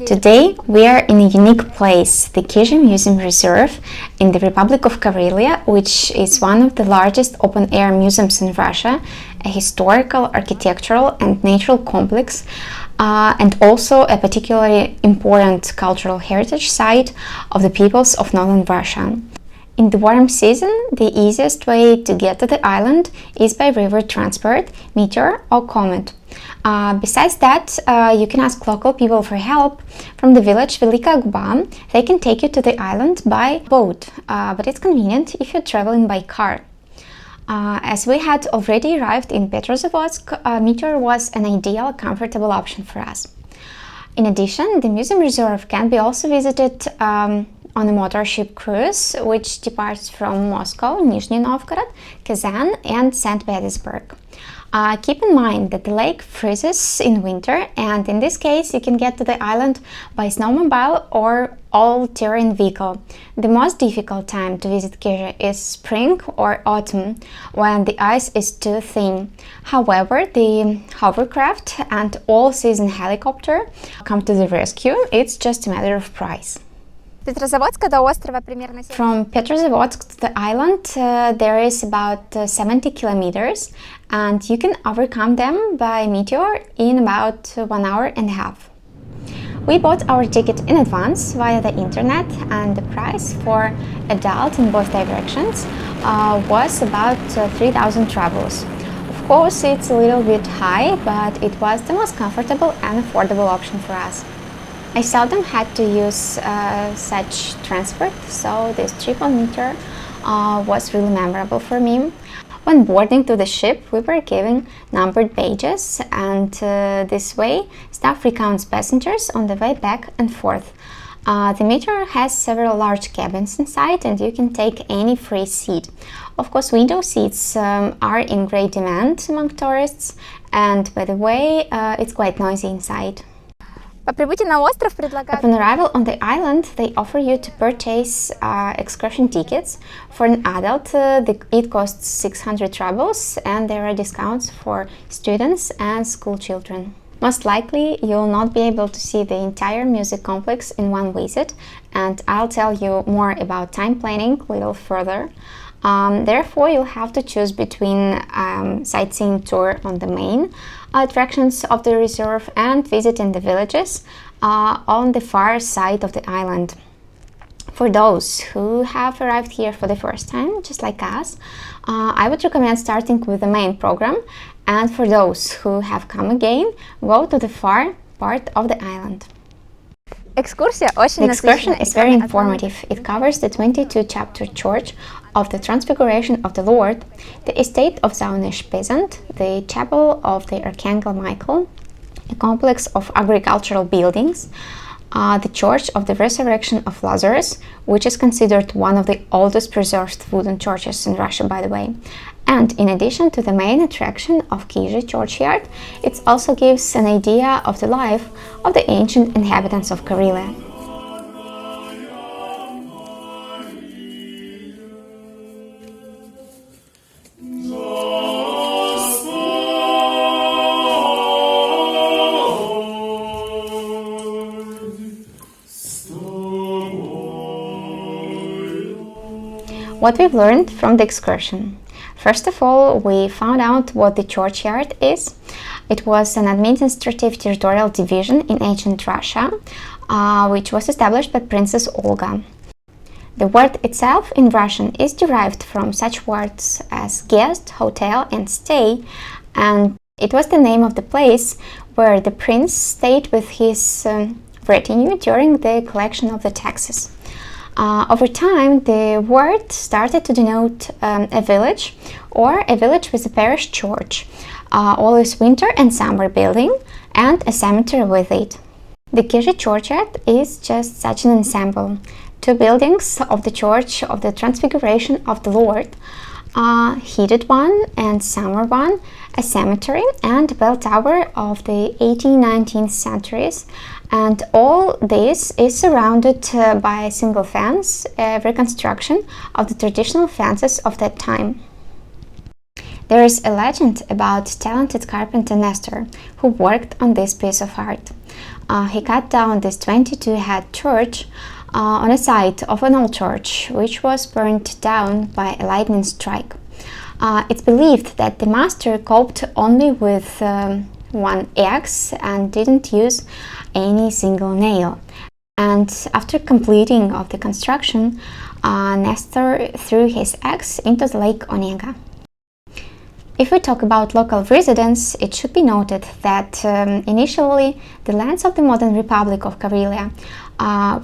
Today we are in a unique place, the Kizhi Museum Reserve in the Republic of Karelia, which is one of the largest open-air museums in Russia, a historical, architectural and natural complex, and also a particularly important cultural heritage site of the peoples of northern Russia. In the warm season, the easiest way to get to the island is by river transport, meteor or comet. Besides that, you can ask local people for help. From the village Velika Guba, they can take you to the island by boat, but it's convenient if you're traveling by car. As we had already arrived in Petrozavodsk, meteor was an ideal, comfortable option for us. In addition, the museum reserve can be also visited on a motor ship cruise, which departs from Moscow, Nizhny Novgorod, Kazan and St. Petersburg. Keep in mind that the lake freezes in winter, and in this case you can get to the island by snowmobile or all-terrain vehicle. The most difficult time to visit Kizhi is spring or autumn, when the ice is too thin. However, the hovercraft and all-season helicopter come to the rescue. It's just a matter of price. From Petrozavodsk to the island there is about 70 kilometers, and you can overcome them by meteor in about 1 hour and a half. We bought our ticket in advance via the internet, and the price for adult in both directions was about 3,000 rubles. Of course, it's a little bit high, but it was the most comfortable and affordable option for us. I seldom had to use such transport, so this trip on meteor was really memorable for me. When boarding to the ship, we were given numbered badges, and this way staff recounts passengers on the way back and forth. The meteor has several large cabins inside, and you can take any free seat. Of course, window seats are in great demand among tourists, and by the way, it's quite noisy inside. Upon arrival on the island, they offer you to purchase excursion tickets. For an adult, it costs 600 rubles, and there are discounts for students and school children. Most likely, you'll not be able to see the entire music complex in one visit, and I'll tell you more about time planning a little further. Therefore, you'll have to choose between sightseeing tour on the main attractions of the reserve and visiting the villages on the far side of the island. For those who have arrived here for the first time, just like us, I would recommend starting with the main program, and for those who have come again, go to the far part of the island. The excursion is very informative. It covers the 22-chapter church of the Transfiguration of the Lord, the estate of Zaunish peasant, the chapel of the Archangel Michael, a complex of agricultural buildings, the church of the Resurrection of Lazarus, which is considered one of the oldest preserved wooden churches in Russia, by the way. And in addition to the main attraction of Kizhi churchyard, it also gives an idea of the life of the ancient inhabitants of Karelia. What we've learned from the excursion. First of all, we found out what the churchyard is. It was an administrative territorial division in ancient Russia, which was established by Princess Olga. The word itself in Russian is derived from such words as guest, hotel and stay, and it was the name of the place where the prince stayed with his retinue during the collection of the taxes. Over time, the word started to denote a village or a village with a parish church, always winter and summer building, and a cemetery with it. The Kizhi churchyard is just such an ensemble. Two buildings of the Church of the Transfiguration of the Lord, a heated one and summer one, a cemetery, and a bell tower of the 18th-19th centuries. And all this is surrounded by single fence, a reconstruction of the traditional fences of that time. There is a legend about talented carpenter Nestor, who worked on this piece of art. He cut down this 22-head church on a site of an old church, which was burned down by a lightning strike. It's believed that the master coped only with one axe and didn't use any single nail. And after completing of the construction, Nestor threw his axe into the lake Onega. If we talk about local residents, it should be noted that initially the lands of the modern Republic of Karelia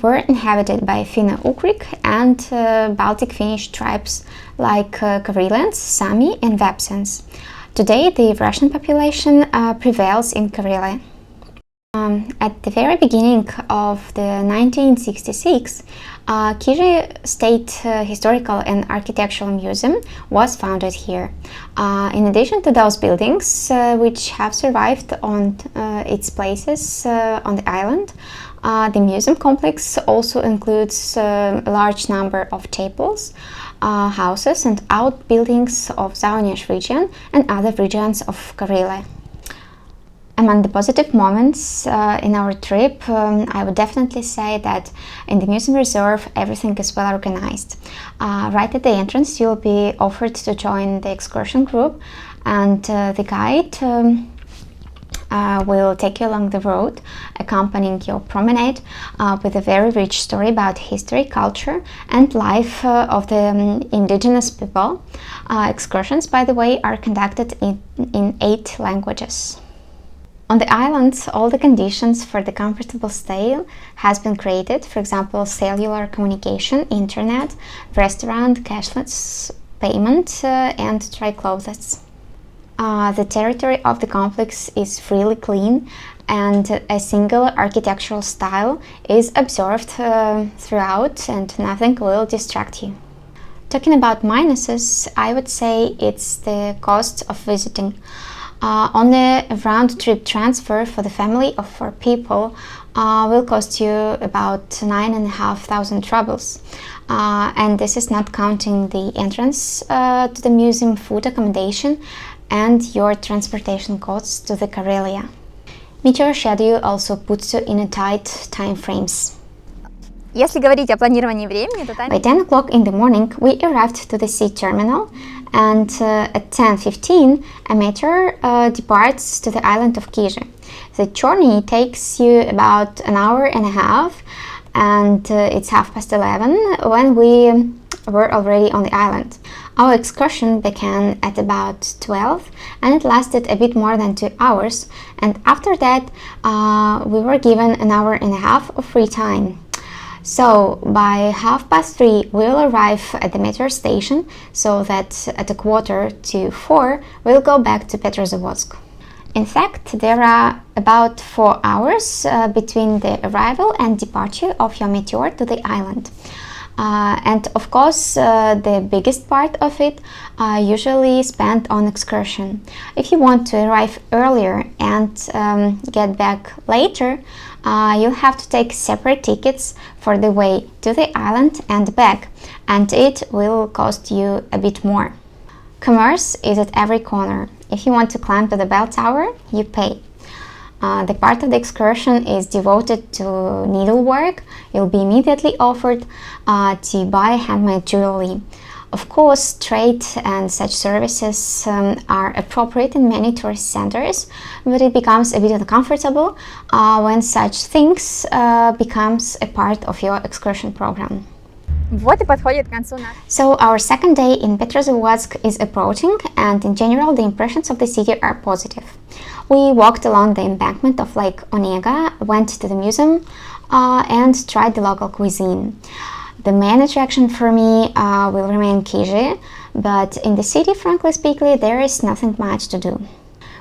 were inhabited by Finno-Ugric and Baltic Finnish tribes like Karelians, Sami and Vapsans. Today the Russian population prevails in Karelia. At the very beginning of the 1966, Kizhi State Historical and Architectural Museum was founded here. In addition to those buildings, which have survived on its places on the island, the museum complex also includes a large number of chapels, houses and outbuildings of Zauniech region and other regions of Karelia. Among the positive moments in our trip, I would definitely say that in the museum reserve everything is well organized. Right at the entrance you'll be offered to join the excursion group, and the guide will take you along the road, accompanying your promenade with a very rich story about history, culture and life of the indigenous people. Excursions, by the way, are conducted in 8 languages. On the island, all the conditions for the comfortable stay has been created. For example, cellular communication, internet, restaurant, cashless payment and dry clothes. The territory of the complex is freely clean and a single architectural style is observed throughout, and nothing will distract you. Talking about minuses, I would say it's the cost of visiting. On a round-trip transfer for the family of 4 people will cost you about 9,500 rubles. And this is not counting the entrance to the museum, food, accommodation and your transportation costs to the Karelia. Meteor schedule also puts you in a tight time frames. Если говорить о планировании времени, то By 10 o'clock in the morning, we arrived to the sea terminal, and at 10:15, a meteor departs to the island of Kizhi. The journey takes you about an hour and a half, and it's 11:30 when we were already on the island. Our excursion began at about 12, and it lasted a bit more than 2 hours, and after that we were given an hour and a half of free time. So by 3:30 we'll arrive at the metro station, so that at 3:45 we'll go back to Petrozavodsk. In fact, there are about 4 hours between the arrival and departure of your meteor to the island. And of course, the biggest part of it usually spent on excursion. If you want to arrive earlier and get back later, you'll have to take separate tickets for the way to the island and back, and it will cost you a bit more. Commerce is at every corner. If you want to climb to the bell tower, you pay. The part of the excursion is devoted to needlework. You'll be immediately offered to buy handmade jewelry. Of course, trade and such services are appropriate in many tourist centers, but it becomes a bit uncomfortable when such things becomes a part of your excursion program. Вот и подходит к концу наш. So our second day in Petrozavodsk is approaching, and in general the impressions of the city are positive. We walked along the embankment of Lake Onega, went to the museum and tried the local cuisine. The main attraction for me will remain Kizhi, but in the city, frankly speaking, there is nothing much to do.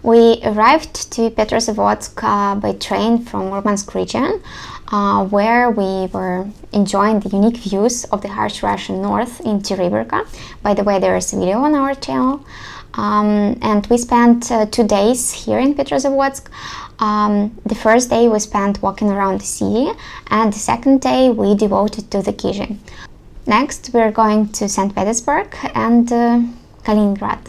We arrived to Petrozavodsk by train from Murmansk region, where we were enjoying the unique views of the harsh Russian north in Teribirka. By the way, there is a video on our channel. And we spent 2 days here in Petrozavodsk. The first day we spent walking around the city, and the second day we devoted to the Kizhi. Next, we're going to St. Petersburg and Kaliningrad.